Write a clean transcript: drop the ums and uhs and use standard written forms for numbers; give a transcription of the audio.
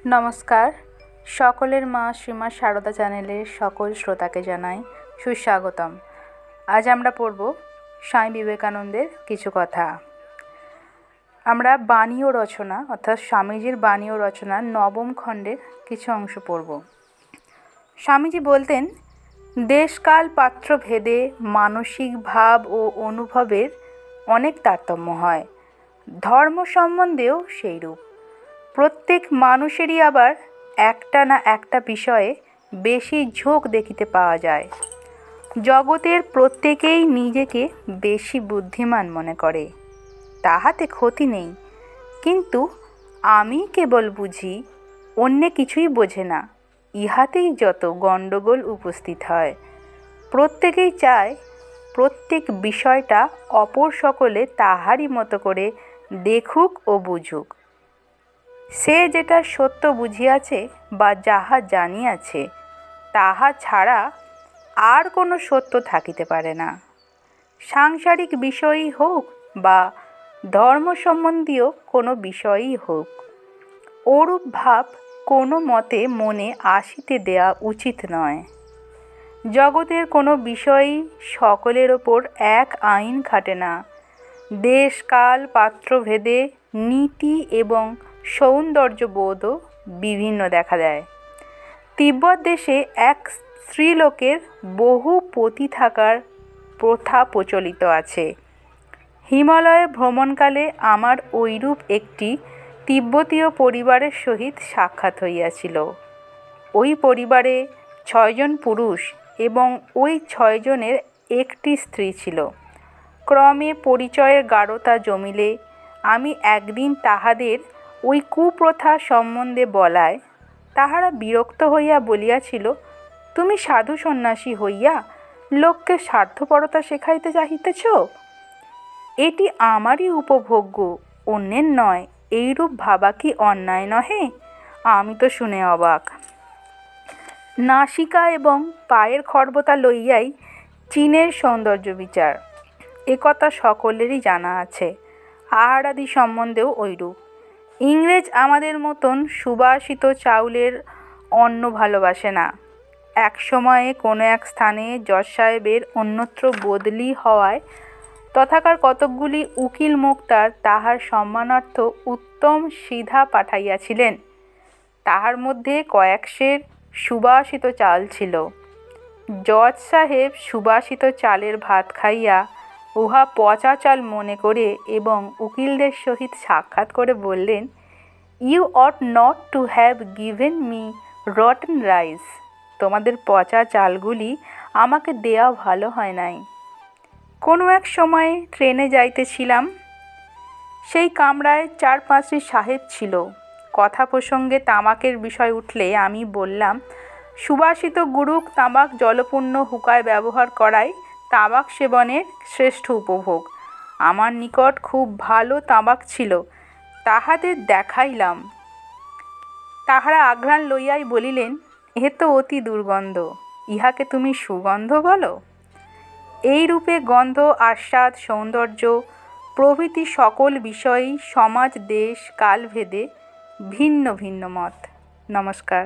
নমস্কার। সকলের মা শ্রীমা সারদা চ্যানেলের সকল শ্রোতাকে জানাই সুস্বাগতম। আজ আমরা পড়ব স্বামী বিবেকানন্দের কিছু কথা। আমরা বাণী ও রচনা অর্থাৎ স্বামীজির বাণী ও রচনার নবম খণ্ডের কিছু অংশ পড়ব। স্বামীজি বলতেন, দেশকাল পাত্র ভেদে মানসিক ভাব ও অনুভবের অনেক তারতম্য হয়, ধর্ম সম্বন্ধেও সেইরূপ। প্রত্যেক মানুষেরই আবার একটা না একটা বিষয়ে বেশি ঝোঁক দেখিতে পাওয়া যায়। জগতের প্রত্যেকেই নিজেকে বেশি বুদ্ধিমান মনে করে, তাহাতে ক্ষতি নেই, কিন্তু আমি কেবল বুঝি, অন্যে কিছুই বোঝে না, ইহাতেই যত গণ্ডগোল উপস্থিত হয়। প্রত্যেকেই চায় প্রত্যেক বিষয়টা অপর সকলে তাহারই মতো করে দেখুক ও বুঝুক। সে যেটা সত্য বুঝিয়াছে বা যাহা জানিয়াছে, তাহা ছাড়া আর কোনো সত্য থাকিতে পারে না। সাংসারিক বিষয়ই হোক বা ধর্ম সম্বন্ধীয় কোনো বিষয়ই হোক, ওরূপ ভাব কোনো মতে মনে আসিতে দেয়া উচিত নয়। জগতের কোনো বিষয়ই সকলের ওপর এক আইন খাটে না। দেশ কাল পাত্রভেদে নীতি এবং সৌন্দর্যবোধও বিভিন্ন দেখা দেয়। তিব্বত দেশে এক স্ত্রীলোকের বহু পতি থাকার প্রথা প্রচলিত আছে। হিমালয়ে ভ্রমণকালে আমার ঐরূপ একটি তিব্বতীয় পরিবারের সহিত সাক্ষাৎ হইয়াছিল। ওই পরিবারে 6 জন পুরুষ এবং ওই 6 জনের একটি স্ত্রী ছিল। ক্রমে পরিচয়ের গাঢ়তা জমিলে আমি একদিন তাহাদের ওই কুপ্রথা সম্বন্ধে বলায় তাহারা বিরক্ত হইয়া বলিয়াছিল, তুমি সাধু সন্ন্যাসী হইয়া লোককে স্বার্থপরতা শেখাইতে চাহিতেছ? এটি আমারই উপভোগ্য, অন্যের নয়, এইরূপ ভাবা কি অন্যায় নহে? আমি তো শুনে অবাক। নাসিকা এবং পায়ের খর্বতা লইয়াই চীনের সৌন্দর্য বিচার, একথা সকলেরই জানা আছে। আহারাদি সম্বন্ধেও ঐরূপ। ইংরেজ আমাদের মতন সুবাসিত চাউলের অন্ন ভালোবাসে না। এক সময়ে কোনো এক স্থানে জজ সাহেবের অন্যত্র বদলি হওয়ায় তথাকার কতকগুলি উকিল মোক্তার তাহার সম্মানার্থ উত্তম সিধা পাঠাইয়াছিলেন। তাহার মধ্যে কয়েক সের সুবাসিত চাল ছিল। জজ সাহেব সুবাসিত চালের ভাত খাইয়া উহা পচা চাল মনে করে এবং উকিলদের সহিত সাক্ষাৎ করে বললেন, you ought not to have given me rotten rice. তোমাদের পচা চালগুলি আমাকে দেয়া ভালো হয় নাই। কোনো এক সময় ট্রেনে যাইতেছিলাম, সেই কামরায় 4-5টি সাহেব ছিল। কথা প্রসঙ্গে তামাকের বিষয় উঠলে আমি বললাম, সুবাসিত গুরুক তামাক জলপূর্ণ হুকায় ব্যবহার করাই তামাক সেবনের শ্রেষ্ঠ উপভোগ। আমার নিকট খুব ভালো তামাক ছিল, তাহাদের দেখাইলাম। তাহারা আঘ্রাণ লইয়াই বলিলেন, এ তো অতি দুর্গন্ধ, ইহাকে তুমি সুগন্ধ বলো? এই রূপে গন্ধ, আস্বাদ, সৌন্দর্য প্রভৃতি সকল বিষয়েই সমাজ দেশ কালভেদে ভিন্ন ভিন্ন মত। নমস্কার।